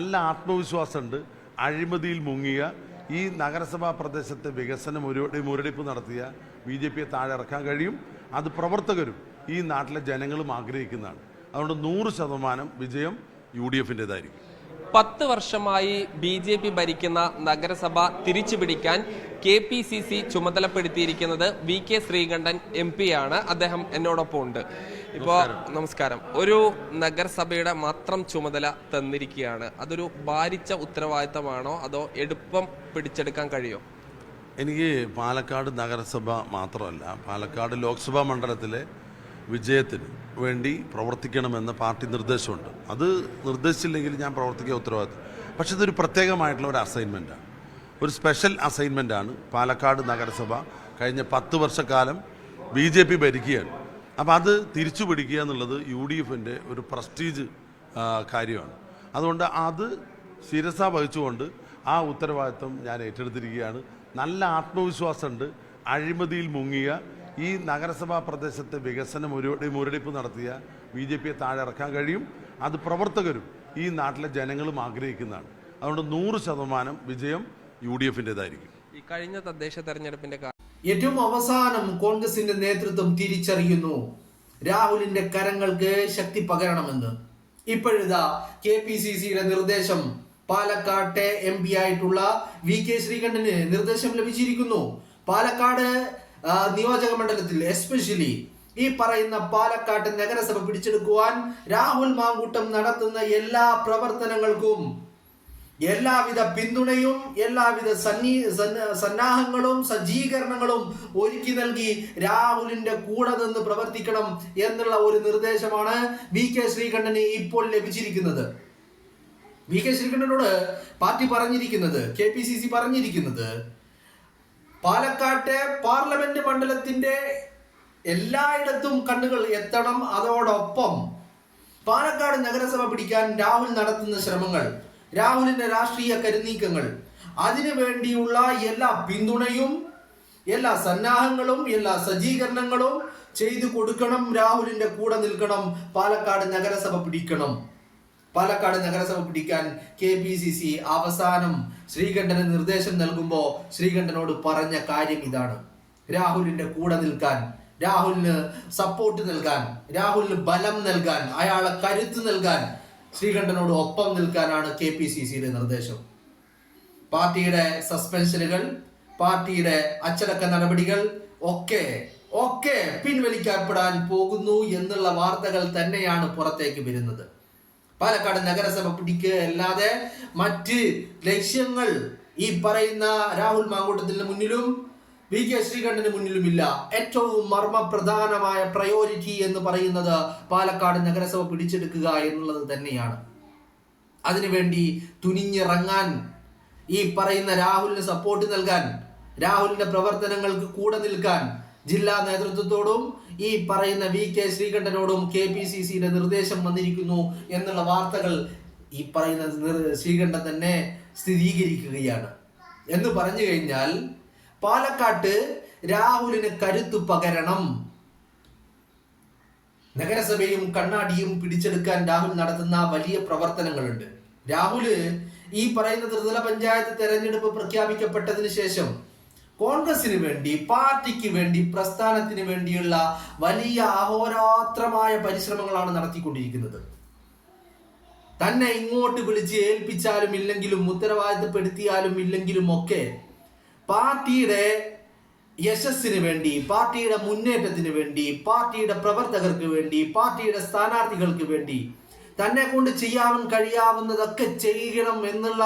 നല്ല ആത്മവിശ്വാസമുണ്ട്. അഴിമതിയിൽ മുങ്ങിയ ഈ നഗരസഭാ പ്രദേശത്തെ വികസന മുരടിപ്പ് നടത്തിയ BJPയെ താഴെ ഇറക്കാൻ കഴിയും. അത് പ്രവർത്തകരും ഈ നാട്ടിലെ ജനങ്ങളും ആഗ്രഹിക്കുന്നതാണ്. അതുകൊണ്ട് 100% വിജയം UDFിൻ്റെതായിരിക്കും. 10 വർഷമായി BJP ഭരിക്കുന്ന നഗരസഭ തിരിച്ചുപിടിക്കാൻ KPCC ചുമതലപ്പെടുത്തിയിരിക്കുന്നത് VK ശ്രീകണ്ഠൻ MP ആണ്. അദ്ദേഹം എന്നോടൊപ്പം ഉണ്ട്. ഇപ്പോൾ നമസ്കാരം. ഒരു നഗരസഭയുടെ മാത്രം ചുമതല തന്നിരിക്കുകയാണ്. അതൊരു ഭാരിച്ച ഉത്തരവാദിത്തമാണോ അതോ എളുപ്പം പിടിച്ചെടുക്കാൻ കഴിയോ? എനിക്ക് പാലക്കാട് നഗരസഭ മാത്രമല്ല, പാലക്കാട് ലോക്സഭാ മണ്ഡലത്തിലെ വിജയത്തിന് വേണ്ടി പ്രവർത്തിക്കണമെന്ന് പാർട്ടി നിർദ്ദേശമുണ്ട്. അത് നിർദ്ദേശിച്ചില്ലെങ്കിൽ ഞാൻ പ്രവർത്തിക്കുക ഉത്തരവാദിത്തം. പക്ഷെ ഇതൊരു പ്രത്യേകമായിട്ടുള്ള ഒരു അസൈൻമെൻറ്റാണ്, ഒരു സ്പെഷ്യൽ അസൈൻമെൻറ്റാണ്. പാലക്കാട് നഗരസഭ കഴിഞ്ഞ 10 വർഷക്കാലം BJP ഭരിക്കുകയാണ്. അപ്പോൾ അത് തിരിച്ചു പിടിക്കുക എന്നുള്ളത് UDFിൻ്റെ ഒരു പ്രസ്റ്റീജ് കാര്യമാണ്. അതുകൊണ്ട് അത് ശിരസ വഹിച്ചുകൊണ്ട് ആ ഉത്തരവാദിത്വം ഞാൻ ഏറ്റെടുത്തിരിക്കുകയാണ്. നല്ല ആത്മവിശ്വാസമുണ്ട്. അഴിമതിയിൽ മുങ്ങിയ ഈ നഗരസഭാ പ്രദേശത്തെ വികസന മുരടിപ്പ് നടത്തിയ BJPയെ താഴെ ഇറക്കാൻ കഴിയും. അത് പ്രവർത്തകരും ഈ നാട്ടിലെ ജനങ്ങളും ആഗ്രഹിക്കുന്നതാണ്. അതുകൊണ്ട് 100% വിജയം UDFിൻ്റെതായിരിക്കും. ഈ കഴിഞ്ഞ തദ്ദേശ തെരഞ്ഞെടുപ്പിന്റെ ഏറ്റവും അവസാനം കോൺഗ്രസിന്റെ നേതൃത്വം തിരിച്ചറിയുന്നു രാഹുലിന്റെ കരങ്ങൾക്ക് ശക്തി പകരണമെന്ന്. ഇപ്പോഴിതാ KPCCയുടെ നിർദ്ദേശം പാലക്കാട്ടെ MP ആയിട്ടുള്ള VK ശ്രീകണ്ഠന് നിർദ്ദേശം ലഭിച്ചിരിക്കുന്നു. പാലക്കാട് നിയോജക മണ്ഡലത്തിൽ എസ്പെഷ്യലി ഈ പറയുന്ന പാലക്കാട് നഗരസഭ പിടിച്ചെടുക്കുവാൻ രാഹുൽ മാങ്കൂട്ടം നടത്തുന്ന എല്ലാ പ്രവർത്തനങ്ങൾക്കും എല്ലാവിധ പിന്തുണയും എല്ലാവിധ സന്നാഹങ്ങളും സജ്ജീകരണങ്ങളും ഒരുക്കി നൽകി രാഹുലിന്റെ കൂടെ നിന്ന് പ്രവർത്തിക്കണം എന്നുള്ള ഒരു നിർദ്ദേശമാണ് VK ശ്രീകണ്ഠന് ഇപ്പോൾ ലഭിച്ചിരിക്കുന്നത്. VK ശ്രീകണ്ഠനോട് പാർട്ടി പറഞ്ഞിരിക്കുന്നത്, KPCC പറഞ്ഞിരിക്കുന്നത്, പാലക്കാട്ടെ പാർലമെന്റ് മണ്ഡലത്തിന്റെ എല്ലായിടത്തും കണ്ണുകൾ എത്തണം. അതോടൊപ്പം പാലക്കാട് നഗരസഭ പിടിക്കാൻ രാഹുൽ നടത്തുന്ന ശ്രമങ്ങൾ, രാഹുലിന്റെ രാഷ്ട്രീയ കരുനീക്കങ്ങൾ, അതിനു വേണ്ടിയുള്ള എല്ലാ പിന്തുണയും എല്ലാ സന്നാഹങ്ങളും എല്ലാ സജ്ജീകരണങ്ങളും ചെയ്തു കൊടുക്കണം. രാഹുലിന്റെ കൂടെ നിൽക്കണം. പാലക്കാട് നഗരസഭ പിടിക്കണം. പാലക്കാട് നഗരസഭ പിടിക്കാൻ KPCC അവസാനം ശ്രീകണ്ഠന് നിർദ്ദേശം നൽകുമ്പോൾ ശ്രീകണ്ഠനോട് പറഞ്ഞ കാര്യം ഇതാണ്: രാഹുലിന്റെ കൂടെ നിൽക്കാൻ, രാഹുലിന് സപ്പോർട്ട് നൽകാൻ, രാഹുലിന് ബലം നൽകാൻ, അയാളെ കരുത്ത് നൽകാൻ, ശ്രീകണ്ഠനോട് ഒപ്പം നിൽക്കാനാണ് KPCCയുടെ നിർദ്ദേശം. പാർട്ടിയുടെ സസ്പെൻഷനുകൾ, പാർട്ടിയുടെ അച്ചടക്ക നടപടികൾ ഒക്കെ പിൻവലിക്കപ്പെടാൻ പോകുന്നു എന്നുള്ള വാർത്തകൾ തന്നെയാണ് പുറത്തേക്ക് വരുന്നത്. പാലക്കാട് നഗരസഭ പിടിക്കുക അല്ലാതെ മറ്റ് ലക്ഷ്യങ്ങൾ ഈ പറയുന്ന രാഹുൽ മാങ്കൂട്ടത്തിന് മുന്നിലും VK ശ്രീകണ്ഠന് മുന്നിലുമില്ല. ഏറ്റവും മർമ്മപ്രധാനമായ പ്രയോറിറ്റി എന്ന് പറയുന്നത് പാലക്കാട് നഗരസഭ പിടിച്ചെടുക്കുക എന്നുള്ളത് തന്നെയാണ്. അതിനുവേണ്ടി തുനിഞ്ഞിറങ്ങാൻ, ഈ പറയുന്ന രാഹുലിന് സപ്പോർട്ട് നൽകാൻ, രാഹുലിന്റെ പ്രവർത്തനങ്ങൾക്ക് കൂടെ നിൽക്കാൻ ജില്ലാ നേതൃത്വത്തോടും ഈ പറയുന്ന VK ശ്രീകണ്ഠനോടും KPCCയുടെ നിർദ്ദേശം വന്നിരിക്കുന്നു എന്നുള്ള വാർത്തകൾ ഈ പറയുന്ന ശ്രീകണ്ഠൻ തന്നെ സ്ഥിരീകരിക്കുകയാണ്. എന്ന് പറഞ്ഞു കഴിഞ്ഞാൽ പാലക്കാട്ട് രാഹുലിന് കരുത്തു പകരണം. നഗരസഭയും കണ്ണാടിയും പിടിച്ചെടുക്കാൻ രാഹുൽ നടത്തുന്ന വലിയ പ്രവർത്തനങ്ങളുണ്ട്. രാഹുല് ഈ പറയുന്ന ത്രിതല പഞ്ചായത്ത് തെരഞ്ഞെടുപ്പ് പ്രഖ്യാപിക്കപ്പെട്ടതിന് ശേഷം കോൺഗ്രസിന് വേണ്ടി, പാർട്ടിക്ക് വേണ്ടി, പ്രസ്ഥാനത്തിന് വേണ്ടിയുള്ള വലിയ അഹോരാത്രമായ പരിശ്രമങ്ങളാണ് നടത്തിക്കൊണ്ടിരിക്കുന്നത്. തന്നെ ഇങ്ങോട്ട് വിളിച്ച് ഏൽപ്പിച്ചാലും ഇല്ലെങ്കിലും, ഉത്തരവാദിത്തപ്പെടുത്തിയാലും ഇല്ലെങ്കിലും ഒക്കെ പാർട്ടിയുടെ യശസ്സിന് വേണ്ടി, പാർട്ടിയുടെ മുന്നേറ്റത്തിന് വേണ്ടി, പാർട്ടിയുടെ പ്രവർത്തകർക്ക് വേണ്ടി, പാർട്ടിയുടെ സ്ഥാനാർത്ഥികൾക്ക് വേണ്ടി തന്നെ കൊണ്ട് ചെയ്യാൻ കഴിയാവുന്നതൊക്കെ ചെയ്യണം എന്നുള്ള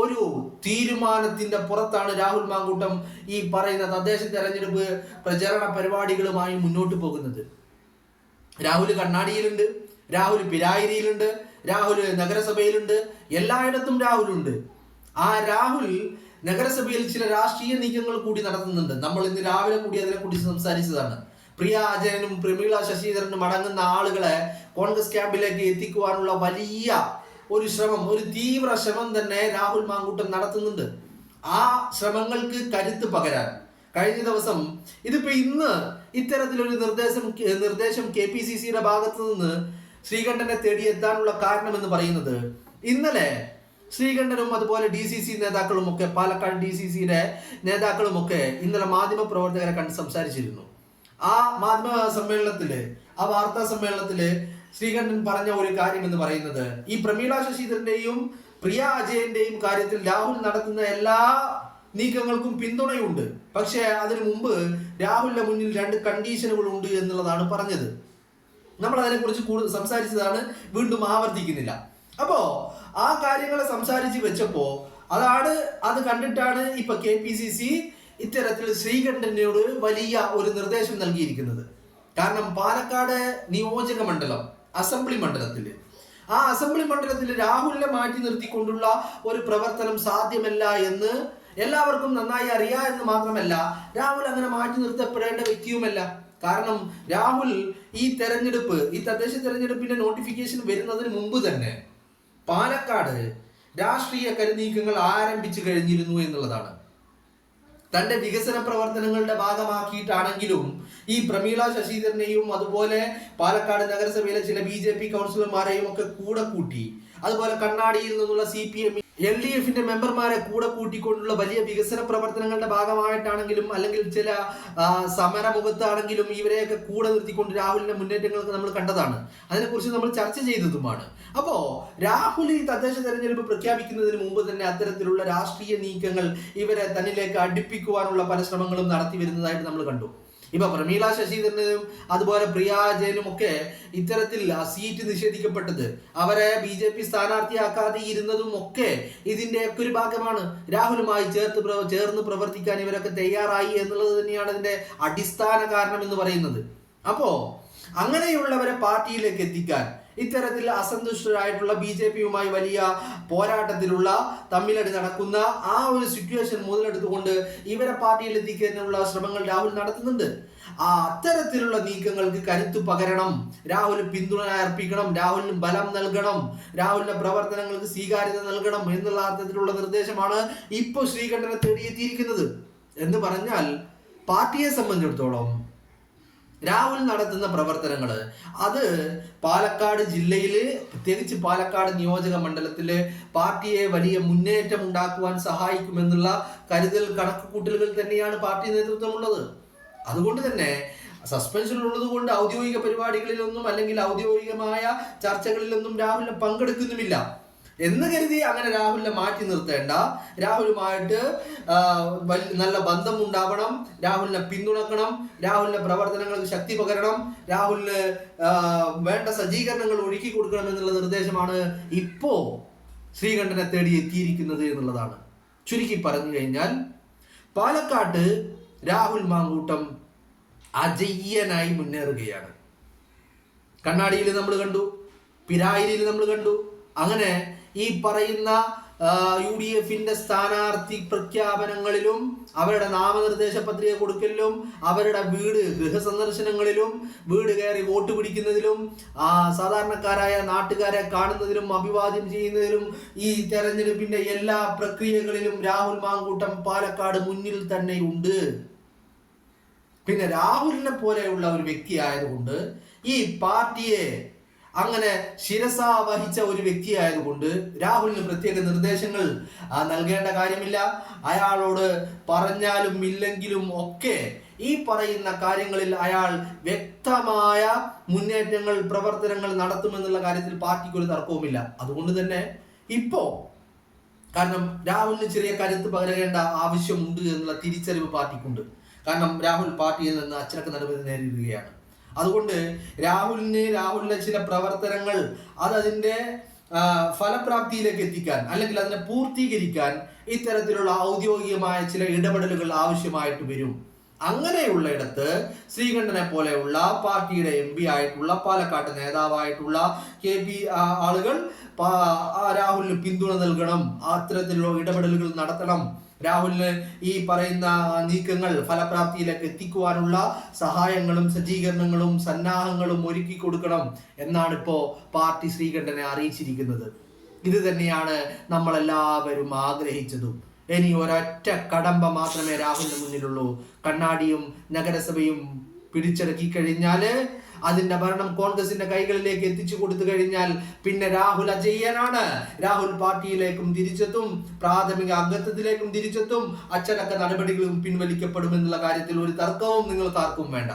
ഒരു തീരുമാനത്തിന്റെ പുറത്താണ് രാഹുൽ മാങ്കൂട്ടം ഈ പറയുന്ന തദ്ദേശ തെരഞ്ഞെടുപ്പ് പ്രചരണ പരിപാടികളുമായി മുന്നോട്ട് പോകുന്നത്. രാഹുൽ കണ്ണാടിയിലുണ്ട്, രാഹുൽ പിരായിരിയിലുണ്ട്, രാഹുൽ നഗരസഭയിലുണ്ട്, എല്ലായിടത്തും രാഹുലുണ്ട്. ആ രാഹുൽ നഗരസഭയിൽ ചില രാഷ്ട്രീയ നീക്കങ്ങൾ കൂടി നടത്തുന്നുണ്ട്. നമ്മൾ ഇന്ന് രാവിലെ കൂടി അതിനെക്കുറിച്ച് സംസാരിച്ചതാണ്. പ്രിയ അജയനും പ്രമീള ശശിധരനും അടങ്ങുന്ന ആളുകളെ കോൺഗ്രസ് ക്യാമ്പിലേക്ക് എത്തിക്കുവാനുള്ള വലിയ ഒരു ശ്രമം, ഒരു തീവ്ര ശ്രമം തന്നെ രാഹുൽ മാങ്കൂട്ടം നടത്തുന്നുണ്ട്. ആ ശ്രമങ്ങൾക്ക് കരുത്ത് പകരാൻ കഴിഞ്ഞ ദിവസം, ഇതിപ്പോ ഇന്ന് ഇത്തരത്തിലൊരു നിർദ്ദേശം KPCCയുടെ ഭാഗത്തു നിന്ന് ശ്രീകണ്ഠനെ തേടി എത്താനുള്ള കാരണം എന്ന് പറയുന്നത്, ഇന്നലെ ശ്രീകണ്ഠനും അതുപോലെ DCC നേതാക്കളും ഒക്കെ, പാലക്കാട് DCCയുടെ നേതാക്കളും ഒക്കെ ഇന്നലെ മാധ്യമ പ്രവർത്തകരെ കണ്ട് സംസാരിച്ചിരുന്നു. ആ മാധ്യമ സമ്മേളനത്തില്, ആ വാർത്താ സമ്മേളനത്തില് ശ്രീകണ്ഠൻ പറഞ്ഞ ഒരു കാര്യം എന്ന് പറയുന്നത്, ഈ പ്രമീള ശശിധരന്റെയും പ്രിയ അജയന്റെയും കാര്യത്തിൽ രാഹുൽ നടത്തുന്ന എല്ലാ നീക്കങ്ങൾക്കും പിന്തുണയുണ്ട്. പക്ഷെ അതിനു മുമ്പ് രാഹുലിന്റെ മുന്നിൽ 2 കണ്ടീഷനുകൾ ഉണ്ട് എന്നുള്ളതാണ് പറഞ്ഞത്. നമ്മൾ അതിനെക്കുറിച്ച് കൂടുതൽ സംസാരിച്ചതാണ്, വീണ്ടും ആവർത്തിക്കുന്നില്ല. അപ്പോ ആ കാര്യങ്ങളെ സംസാരിച്ച് വെച്ചപ്പോ അത് കണ്ടിട്ടാണ് ഇപ്പൊ KPCC ഇത്തരത്തിൽ ശ്രീകണ്ഠനോട് വലിയ ഒരു നിർദ്ദേശം നൽകിയിരിക്കുന്നത്. കാരണം പാലക്കാട് നിയോജക മണ്ഡലം, അസംബ്ലി മണ്ഡലത്തില്, ആ അസംബ്ലി മണ്ഡലത്തിൽ രാഹുലിനെ മാറ്റി നിർത്തിക്കൊണ്ടുള്ള ഒരു പ്രവർത്തനം സാധ്യമല്ല എന്ന് എല്ലാവർക്കും നന്നായി അറിയാം. എന്ന് മാത്രമല്ല, രാഹുൽ അങ്ങനെ മാറ്റി നിർത്തപ്പെടേണ്ട വ്യക്തിയുമല്ല. കാരണം രാഹുൽ ഈ തദ്ദേശ തെരഞ്ഞെടുപ്പിന്റെ നോട്ടിഫിക്കേഷൻ വരുന്നതിന് മുമ്പ് തന്നെ പാലക്കാട് രാഷ്ട്രീയ കരുനീക്കങ്ങൾ ആരംഭിച്ചു കഴിഞ്ഞിരുന്നു എന്നുള്ളതാണ്. തന്റെ വികസന പ്രവർത്തനങ്ങളുടെ ഭാഗമാക്കിയിട്ടാണെങ്കിലും ഈ പ്രമീള ശശിധരനെയും അതുപോലെ പാലക്കാട് നഗരസഭയിലെ ചില BJP കൗൺസിലർമാരെയും ഒക്കെ കൂടെ കൂട്ടി, അതുപോലെ കണ്ണാടിയിൽ നിന്നുള്ള CPM LDFന്റെ മെമ്പർമാരെ കൂടെ കൂട്ടിക്കൊണ്ടുള്ള വലിയ വികസന പ്രവർത്തനങ്ങളുടെ ഭാഗമായിട്ടാണെങ്കിലും അല്ലെങ്കിൽ ചില സമരമുഖത്താണെങ്കിലും ഇവരെയൊക്കെ കൂടെ നിർത്തിക്കൊണ്ട് രാഹുലിന്റെ മുന്നേറ്റങ്ങളൊക്കെ നമ്മൾ കണ്ടതാണ്. അതിനെക്കുറിച്ച് നമ്മൾ ചർച്ച ചെയ്തതുമാണ്. അപ്പോ രാഹുൽ ഈ തദ്ദേശ തെരഞ്ഞെടുപ്പ് പ്രഖ്യാപിക്കുന്നതിന് മുമ്പ് തന്നെ അത്തരത്തിലുള്ള രാഷ്ട്രീയ നീക്കങ്ങൾ ഇവരെ തന്നിലേക്ക് അടുപ്പിക്കുവാനുള്ള പല ശ്രമങ്ങളും നടത്തി വരുന്നതായിട്ട് നമ്മൾ കണ്ടു. ഇപ്പൊ പ്രമീള ശശിധരനും അതുപോലെ പ്രിയ അജയനും ഒക്കെ ഇത്തരത്തിൽ ആ സീറ്റ് നിഷേധിക്കപ്പെട്ടത്, അവരെ BJP സ്ഥാനാർത്ഥിയാക്കാതെ ഇരുന്നതും ഒക്കെ ഇതിന്റെ ഒക്കെ ഒരു ഭാഗമാണ്. രാഹുലുമായി ചേർന്ന് പ്രവർത്തിക്കാൻ ഇവരൊക്കെ തയ്യാറായി എന്നുള്ളത് തന്നെയാണ് ഇതിന്റെ അടിസ്ഥാന കാരണം എന്ന് പറയുന്നത്. അപ്പോ അങ്ങനെയുള്ളവരെ പാർട്ടിയിലേക്ക് എത്തിക്കാൻ ഇത്തരത്തിൽ അസന്തുഷ്ടരായിട്ടുള്ള BJPയുമായി വലിയ പോരാട്ടത്തിലുള്ള തമ്മിലടി നടക്കുന്ന ആ ഒരു സിറ്റുവേഷൻ മുതലെടുത്തുകൊണ്ട് ഇവരെ പാർട്ടിയിൽ എത്തിക്കാനുള്ള ശ്രമങ്ങൾ രാഹുൽ നടത്തുന്നുണ്ട്. ആ അത്തരത്തിലുള്ള നീക്കങ്ങൾക്ക് കരുത്തു പകരണം, രാഹുൽ പിന്തുണ അർപ്പിക്കണം, രാഹുലിന് ബലം നൽകണം, രാഹുലിന്റെ പ്രവർത്തനങ്ങൾക്ക് സ്വീകാര്യത നൽകണം എന്നുള്ള അർത്ഥത്തിലുള്ള നിർദ്ദേശമാണ് ഇപ്പോൾ ശ്രീകണ്ഠനെ തേടിയെത്തിയിരിക്കുന്നത്. എന്ന് പറഞ്ഞാൽ പാർട്ടിയെ സംബന്ധിച്ചിടത്തോളം രാഹുൽ നടത്തുന്ന പ്രവർത്തനങ്ങൾ അത് പാലക്കാട് ജില്ലയില്, പ്രത്യേകിച്ച് പാലക്കാട് നിയോജക മണ്ഡലത്തില് പാർട്ടിയെ വലിയ മുന്നേറ്റം ഉണ്ടാക്കുവാൻ സഹായിക്കുമെന്നുള്ള കരുതൽ കണക്കുകൂട്ടലുകൾ തന്നെയാണ് പാർട്ടി നേതൃത്വമുള്ളത്. അതുകൊണ്ട് തന്നെ സസ്പെൻഷൻ ഉള്ളത് കൊണ്ട് ഔദ്യോഗിക പരിപാടികളിലൊന്നും അല്ലെങ്കിൽ ഔദ്യോഗികമായ ചർച്ചകളിലൊന്നും രാഹുലിനെ പങ്കെടുക്കുന്നുമില്ല എന്ന് കരുതി അങ്ങനെ രാഹുലിനെ മാറ്റി നിർത്തേണ്ട. രാഹുലുമായിട്ട് നല്ല ബന്ധം ഉണ്ടാവണം, രാഹുലിനെ പിന്തുണക്കണം, രാഹുലിന്റെ പ്രവർത്തനങ്ങൾക്ക് ശക്തി പകരണം, രാഹുലിന് വേണ്ട സജ്ജീകരണങ്ങൾ ഒരുക്കി കൊടുക്കണം എന്നുള്ള നിർദ്ദേശമാണ് ഇപ്പോ ശ്രീകണ്ഠനെ തേടി എത്തിയിരിക്കുന്നത് എന്നുള്ളതാണ്. ചുരുക്കി പറഞ്ഞു കഴിഞ്ഞാൽ പാലക്കാട്ട് രാഹുൽ മാങ്കൂട്ടം അജയ്യനായി മുന്നേറുകയാണ്. കണ്ണാടിയിൽ നമ്മൾ കണ്ടു, പിരായിരിയിൽ നമ്മൾ കണ്ടു. അങ്ങനെ ഈ പറയുന്ന UDFന്റെ സ്ഥാനാർത്ഥി പ്രഖ്യാപനങ്ങളിലും അവരുടെ നാമനിർദ്ദേശ പത്രിക കൊടുക്കലിലും അവരുടെ ഗൃഹസന്ദർശനങ്ങളിലും വീട് കയറി വോട്ട് പിടിക്കുന്നതിലും സാധാരണക്കാരായ നാട്ടുകാരെ കാണുന്നതിലും അഭിവാദ്യം ചെയ്യുന്നതിലും ഈ തെരഞ്ഞെടുപ്പിന്റെ എല്ലാ പ്രക്രിയകളിലും രാഹുൽ മാങ്കൂട്ടം പാലക്കാട് മുന്നിൽ തന്നെ ഉണ്ട്. പിന്നെ രാഹുലിനെ പോലെയുള്ള ഒരു വ്യക്തി ആയതുകൊണ്ട് ഈ പാർട്ടിയെ അങ്ങനെ ശിരസ വഹിച്ച ഒരു വ്യക്തി ആയതുകൊണ്ട് രാഹുലിന് പ്രത്യേക നിർദ്ദേശങ്ങൾ നൽകേണ്ട കാര്യമില്ല. അയാളോട് പറഞ്ഞാലും ഇല്ലെങ്കിലും ഒക്കെ ഈ പറയുന്ന കാര്യങ്ങളിൽ അയാൾ വ്യക്തമായ മുന്നേറ്റങ്ങൾ, പ്രവർത്തനങ്ങൾ നടത്തുമെന്നുള്ള കാര്യത്തിൽ പാർട്ടിക്ക് ഒരു തർക്കവുമില്ല. അതുകൊണ്ട് തന്നെ ഇപ്പോ കാരണം രാഹുലിന് ചെറിയ കരുത്ത് പകരേണ്ട ആവശ്യമുണ്ട് എന്നുള്ള തിരിച്ചറിവ് പാർട്ടിക്കുണ്ട്. കാരണം രാഹുൽ പാർട്ടിയിൽ നിന്ന് അച്ചടക്ക നടപടി നേരിടുകയാണ്. അതുകൊണ്ട് രാഹുലിന്റെ ചില പ്രവർത്തനങ്ങൾ അതിന്റെ ഫലപ്രാപ്തിയിലേക്ക് എത്തിക്കാൻ അല്ലെങ്കിൽ അതിനെ പൂർത്തീകരിക്കാൻ ഇത്തരത്തിലുള്ള ഔദ്യോഗികമായ ചില ഇടപെടലുകൾ ആവശ്യമായിട്ട് വരും. അങ്ങനെയുള്ള ഇടത്ത് ശ്രീകണ്ഠനെ പോലെയുള്ള പാർട്ടിയുടെ MP ആയിട്ടുള്ള പാലക്കാട്ട് നേതാവായിട്ടുള്ള KP ആളുകൾ രാഹുലിന് പിന്തുണ നൽകണം, അത്തരത്തിലുള്ള ഇടപെടലുകൾ നടത്തണം. രാഹുലിന് ഈ പറയുന്ന നീക്കങ്ങൾ ഫലപ്രാപ്തിയിലേക്ക് എത്തിക്കുവാനുള്ള സഹായങ്ങളും സജ്ജീകരണങ്ങളും സന്നാഹങ്ങളും ഒരുക്കി കൊടുക്കണം എന്നാണ് ഇപ്പോൾ പാർട്ടി ശ്രീകണ്ഠനെ അറിയിച്ചിരിക്കുന്നത്. ഇത് തന്നെയാണ് നമ്മളെല്ലാവരും ആഗ്രഹിച്ചതും. ഇനി ഒരൊറ്റ കടമ്പ മാത്രമേ രാഹുലിന് മുന്നിലുള്ളൂ. കണ്ണാടിയും നഗരസഭയും പിടിച്ചടക്കി കഴിഞ്ഞാല് അതിന്റെ ഭരണം കോൺഗ്രസിന്റെ കൈകളിലേക്ക് എത്തിച്ചു കൊടുത്തു കഴിഞ്ഞാൽ പിന്നെ രാഹുൽ അജയ്യനാണ്. രാഹുൽ പാർട്ടിയിലേക്കും തിരിച്ചെത്തും, പ്രാഥമിക അംഗത്വത്തിലേക്കും തിരിച്ചെത്തും, അച്ചടക്ക നടപടികളും പിൻവലിക്കപ്പെടുമെന്നുള്ള കാര്യത്തിൽ ഒരു തർക്കവും നിങ്ങൾക്ക് ആർക്കും വേണ്ട.